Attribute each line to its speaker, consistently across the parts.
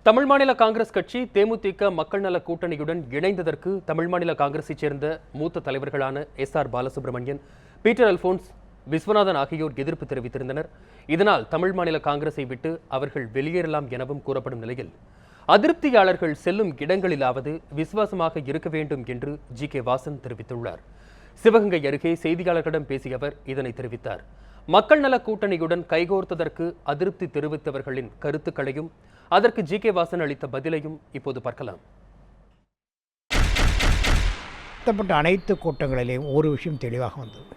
Speaker 1: தமிழ் மாநில காங்கிரஸ் கட்சி தேமுதிக மக்கள் நல கூட்டணியுடன் இணைந்ததற்கு தமிழ் மாநில காங்கிரஸைச் சேர்ந்த மூத்த தலைவர்களான எஸ்.ஆர். பாலசுப்ரமணியன், பீட்டர் அல்போன்ஸ், விஸ்வநாதன் ஆகியோர் எதிர்ப்பு தெரிவித்திருந்தனர். இதனால் தமிழ் மாநில காங்கிரஸை விட்டு அவர்கள் வெளியேறலாம் எனவும் கூறப்படும் நிலையில் அதிருப்தியாளர்கள் செல்லும் இடங்களிலாவது விசுவாசமாக இருக்க வேண்டும் என்று ஜி.கே. வாசன் தெரிவித்துள்ளார். சிவகங்கை அருகே செய்தியாளர்களிடம் பேசிய அவர் இதனை தெரிவித்தார். மக்கள் நல கூட்டணியுடன் கைகோர்த்ததற்கு அதிருப்தி தெரிவித்தவர்களின் கருத்துக்களையும் அதற்கு ஜி.கே. வாசன் அளித்த பதிலையும் இப்போது பார்க்கலாம்.
Speaker 2: அனைத்து கூட்டங்களிலேயும் ஒரு விஷயம் தெளிவாக வந்தது.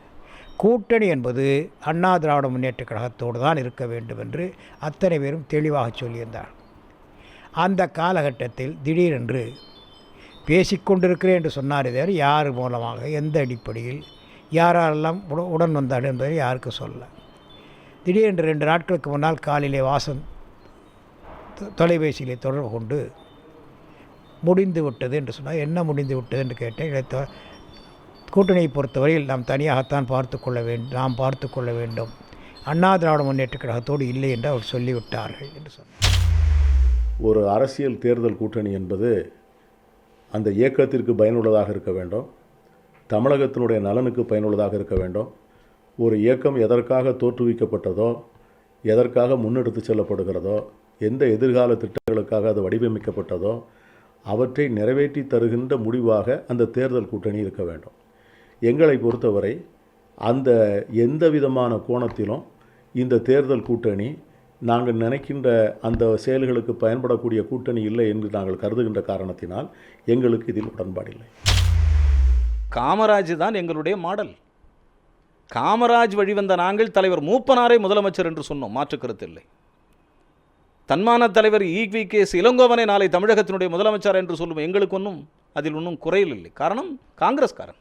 Speaker 2: கூட்டணி என்பது அண்ணா திராவிட முன்னேற்ற கழகத்தோடு தான் இருக்க வேண்டும் என்று அத்தனை பேரும் தெளிவாக சொல்லியிருந்தார். அந்த காலகட்டத்தில் திடீரென்று பேசிக்கொண்டிருக்கிறேன் என்று சொன்னார். தவிர யார் மூலமாக எந்த அடிப்படையில் யாரெல்லாம் உடன் வந்தார் என்பதை யாருக்கு சொல்ல. திடீரென்று 2 நாட்களுக்கு முன்னால் காலையிலே வாசன் தொலைபேசியிலே தொடர்பு கொண்டு முடிந்து விட்டது என்று சொன்னால், என்ன முடிந்து விட்டது என்று கேட்டேன். கூட்டணியை பொறுத்தவரையில் நாம் தனியாகத்தான் நாம் பார்த்து கொள்ள வேண்டும், அண்ணா திராவிட முன்னேற்ற கழகத்தோடு இல்லை என்று அவர் சொல்லிவிட்டார்கள் என்று சொன்னார்.
Speaker 3: ஒரு அரசியல் தேர்தல் கூட்டணி என்பது அந்த இயக்கத்திற்கு பயனுள்ளதாக இருக்க வேண்டும், தமிழகத்தினுடைய நலனுக்கு பயனுள்ளதாக இருக்க வேண்டும். ஒரு இயக்கம் எதற்காக தோற்றுவிக்கப்பட்டதோ, எதற்காக முன்னெடுத்து செல்லப்படுகிறதோ, எந்த எதிர்கால திட்டங்களுக்காக அது வடிவமைக்கப்பட்டதோ அவற்றை நிறைவேற்றி தருகின்ற முடிவாக அந்த தேர்தல் கூட்டணி இருக்க வேண்டும். எங்களை பொறுத்தவரை அந்த எந்த விதமான கோணத்திலும் இந்த தேர்தல் கூட்டணி நாங்கள் நினைக்கின்ற அந்த செயல்களுக்கு பயன்படக்கூடிய கூட்டணி இல்லை என்று நாங்கள் கருதுகின்ற காரணத்தினால் எங்களுக்கு இதில் உடன்பாடில்லை.
Speaker 4: காமராஜ் தான் எங்களுடைய மாடல். காமராஜ் வழிவந்த நாங்கள் தலைவர் மூப்பனாரை முதலமைச்சர் என்று சொன்னோம், மாற்று கருத்து இல்லை. தன்மான தலைவர் ஈ.வி.கே. இளங்கோவனை நாளை தமிழகத்தினுடைய முதலமைச்சர் என்று சொல்லும் எங்களுக்கு அதில் ஒன்றும் குறையில் இல்லை. காரணம் காங்கிரஸ்காரன்.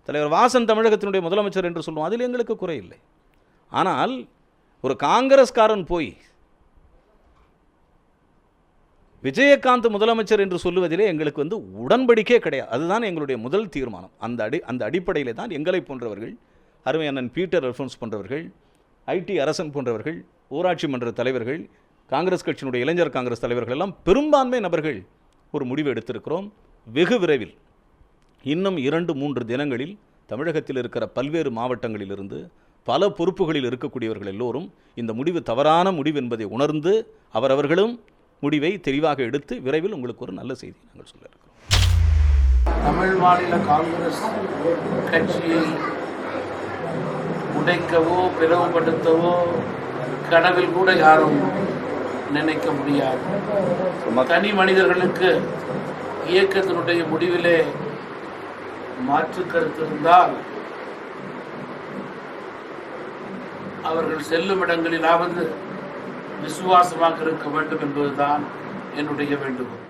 Speaker 4: தலைவர் வாசன் தமிழகத்தினுடைய முதலமைச்சர் என்று சொல்லும், அதில் எங்களுக்கு குறையில்லை. ஆனால் ஒரு காங்கிரஸ்காரன் போய் விஜயகாந்த் முதலமைச்சர் என்று சொல்லுவதிலே எங்களுக்கு உடன்படிக்கே கிடையாது. அதுதான் எங்களுடைய முதல் தீர்மானம். அந்த அடிப்படையில் தான் எங்களை போன்றவர்கள், அருமை அண்ணன் பீட்டர் அல்போன்ஸ் போன்றவர்கள், ஐடி அரசன் போன்றவர்கள், ஊராட்சி மன்ற தலைவர்கள், காங்கிரஸ் கட்சியினுடைய இளைஞர் காங்கிரஸ் தலைவர்கள் எல்லாம் பெரும்பான்மை நபர்கள் ஒரு முடிவு எடுத்திருக்கிறோம். வெகு விரைவில் இன்னும் 2-3 தினங்களில் தமிழகத்தில் இருக்கிற பல்வேறு மாவட்டங்களிலிருந்து பல பொறுப்புகளில் இருக்கக்கூடியவர்கள் எல்லோரும் இந்த முடிவு தவறான முடிவு என்பதை உணர்ந்து அவரவர்களும் முடிவை தெளிவாக எடுத்து விரைவில் உங்களுக்கு ஒரு நல்ல செய்தி நாங்கள் சொல்ல இருக்கிறோம்.
Speaker 5: தமிழ் மாநில காங்கிரஸ் கட்சியை உடைக்கவோ பிளவுபடுத்தவோ கனவில் கூட யாரும் நினைக்க முடியாது. தனி மனிதர்களுக்கு இயக்கத்தினுடைய முடிவிலே மாற்று கருத்து இருந்தால் அவர்கள் செல்லும் இடங்களிலாவது விசுவாசமாக இருக்க வேண்டும் என்பதுதான் என்னுடைய வேண்டுகோள்.